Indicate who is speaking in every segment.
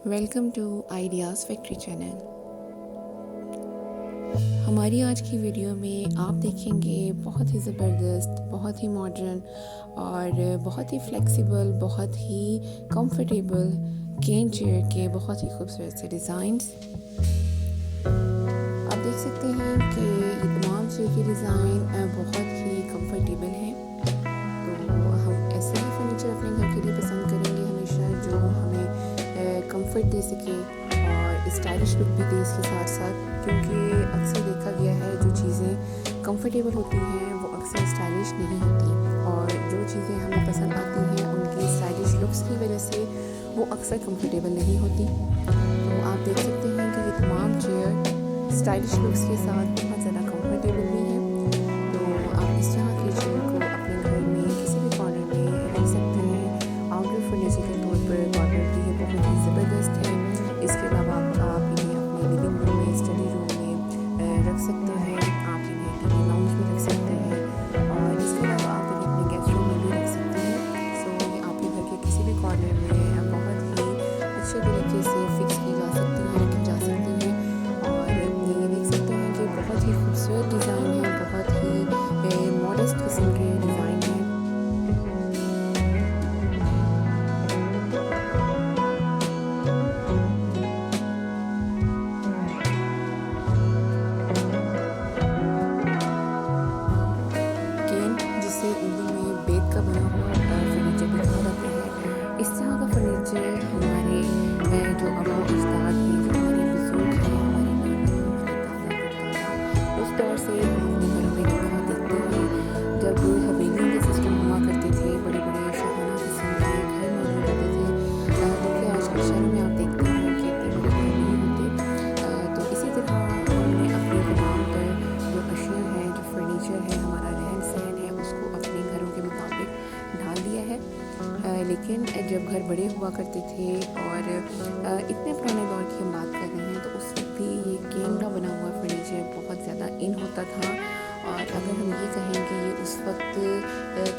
Speaker 1: Welcome to ideas factory channel. हमारी आज की वीडियो में आप देखेंगे बहुत ही ज़बरदस्त, बहुत ही मॉडर्न और बहुत ही फ्लेक्सिबल, बहुत ही कंफर्टेबल केन चेयर के बहुत ही खूबसूरत से डिज़ाइंस। आप देख सकते हैं कि ये तमाम चेयर के डिज़ाइन बहुत ही कंफर्टेबल हैं। तो हम ऐसे ही फर्नीचर अपने घर के लिए पसंद करेंगे हमेशा, जो हमें कंफर्ट दे सके और स्टाइलिश लुक भी दे इसके साथ साथ, क्योंकि अक्सर देखा गया है जो चीज़ें कंफर्टेबल होती हैं वो अक्सर स्टाइलिश नहीं होती, और जो चीज़ें हमें पसंद आती हैं उनकी स्टाइलिश लुक्स की वजह से वो अक्सर कंफर्टेबल नहीं होती। तो आप देख सकते हैं कि ये तमाम चेयर स्टाइलिश लुक्स के साथ बहुत ज़्यादा कंफर्टेबल भी हैं। तो आप इस तरह की चेयर को अपने घर में किसी भी कॉर्नर में रख सकते हैं। आउटडोर फर्नीचर के तौर पर कॉर्नर भी ये बहुत ही ज़बरदस्त है। इसके अलावा आप इन्हें अपने लिविंग रूम में, स्टडी रूम में रख सकते हैं। आप इन्हें टीवी लाउंज में रख सकते हैं, और इसके अलावा आप इन्हें अपने गेस्ट रूम में भी रख सकते हैं। सो ये आपके घर के किसी भी कॉर्नर में बहुत ही अच्छे तरीके से फिक्स की जा सकती हैं, रखी जा सकती हैं। और ये देख सकते हैं कि बहुत ही खूबसूरत डिज़ाइन है, बहुत ही मॉडेस्ट किस्म के डिज़ाइन हैं। केन, जिसे उर्दू में बेत का बना हुआ फर्नीचर भी कहा जाता है, इस तरह का फर्नीचर हमारे जो आबा अजदाद हैं, जो हमारे बुजुर्ग हैं, हमारे नाना, हमारे दादा परदादा, उस दौर से हम अपने घरों में देखा देखते हैं। जब हवेलियों के सिस्टम हुआ करते थे, बड़े बड़े शाहाना किस्म के घर मौजूद होते थे, जबकि आजकल शहरों में आप देखते हैं कि इतने बड़े घर नहीं होते। तो इसी तरह हमने अपने तमाम तर जो अशिया हैं, जो फर्नीचर है, हमारा रहन सहन है, उसको अपने घरों के मुताबिक ढाल दिया है। लेकिन जब घर बड़े हुआ करते थे और इतने पुराने दौर की हम बात कर रहे हैं, तो उस वक्त भी ये केन का बना हुआ फर्नीचर बहुत ज़्यादा इन होता था। और अगर हम ये कहें कि ये उस वक्त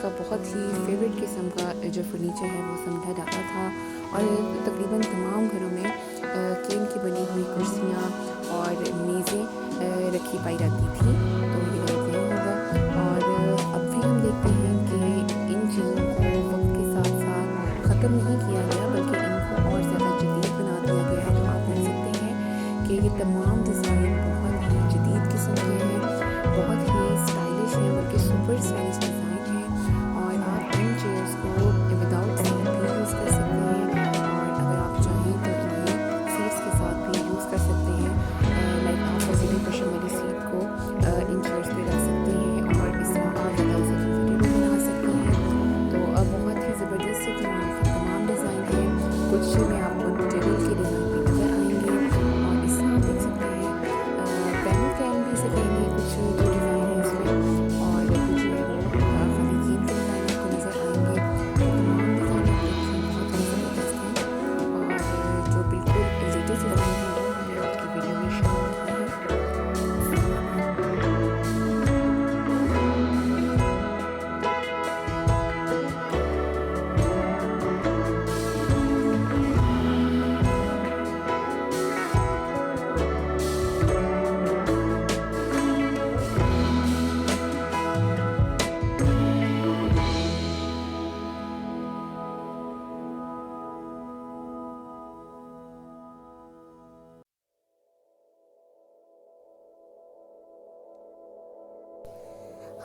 Speaker 1: का बहुत ही फेवरेट किस्म का जो फर्नीचर है वो समझा जाता था, और तकरीबन तमाम घरों में केन की बनी हुई कुर्सियाँ और मेज़ें रखी पाई जाती थी। तो ये गलत नहीं होगा। और अब भी हम देखते हैं कि इन चीज़ों को वक्त के साथ साथ ख़त्म नहीं किया गया, बल्कि इनको और ज़्यादा जदीद बना दिया गया है। तो आप देख सकते हैं कि ये तमाम डिज़ाइन बहुत ही जदीद किस्म के हैं, बहुत ही स्टाइलिश हैं, बल्कि सुपर स्टाइलिश डिज़ाइन हैं। और आप इन चेयर्स को विदाउट सीट भी यूज़ कर सकते हैं, और अगर आप चाहें तो इन्हें सीट्स के साथ भी यूज़ कर सकते हैं। लाइक आप फजीली कुशन वाली सीट को इन चेयर्स पे रख सकते हैं, और इस तरह और ज़्यादा उसे कंफर्टेबल बना सकते हैं। तो बहुत ही ज़बरदस्त से तमाम डिज़ाइन हैं। कुछ में आपको टेबल के डिज़ाइन भी नज़र आएंगे, और इस तरह आप देख सकते हैं पैनल कैन भी इसे कहेंगे, कुछ जो डिज़ाइन है इसमें, और कुछ जो है वो खाली जीन के डिज़ाइन आपको नज़र आएंगे। तमाम डिज़ाइन आप देखें बहुत ही ज़बरदस्त हैं, और जो बिल्कुल लेटेस्ट डिज़ाइन है वो हमने आज की वीडियो में शामिल किया है।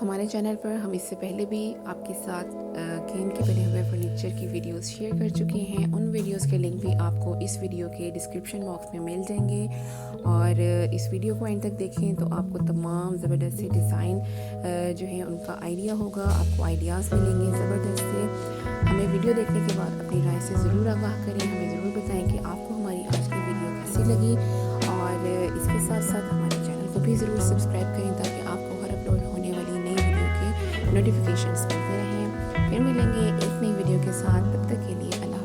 Speaker 1: हमारे चैनल पर हम इससे पहले भी आपके साथ केन के बने हुए फर्नीचर की वीडियोस शेयर कर चुके हैं। उन वीडियोस के लिंक भी आपको इस वीडियो के डिस्क्रिप्शन बॉक्स में मिल जाएंगे, और इस वीडियो को एंड तक देखें तो आपको तमाम ज़बरदस्त से डिज़ाइन जो है उनका आइडिया होगा, आपको आइडियाज़ मिलेंगे ज़बरदस्त से। हमें वीडियो देखने के बाद अपनी राय से ज़रूर आगाह करें, हमें ज़रूर बताएँ कि आपको हमारी आज की वीडियो कैसी लगी, और इसके साथ साथ हमारे चैनल को भी ज़रूर सब्सक्राइब करें, ताकि आपको हर अपलोड होने वाली नई वीडियो के नोटिफिकेशंस मिलते रहें। फिर मिलेंगे एक नई वीडियो के साथ, तब तक के लिए अल्लाह।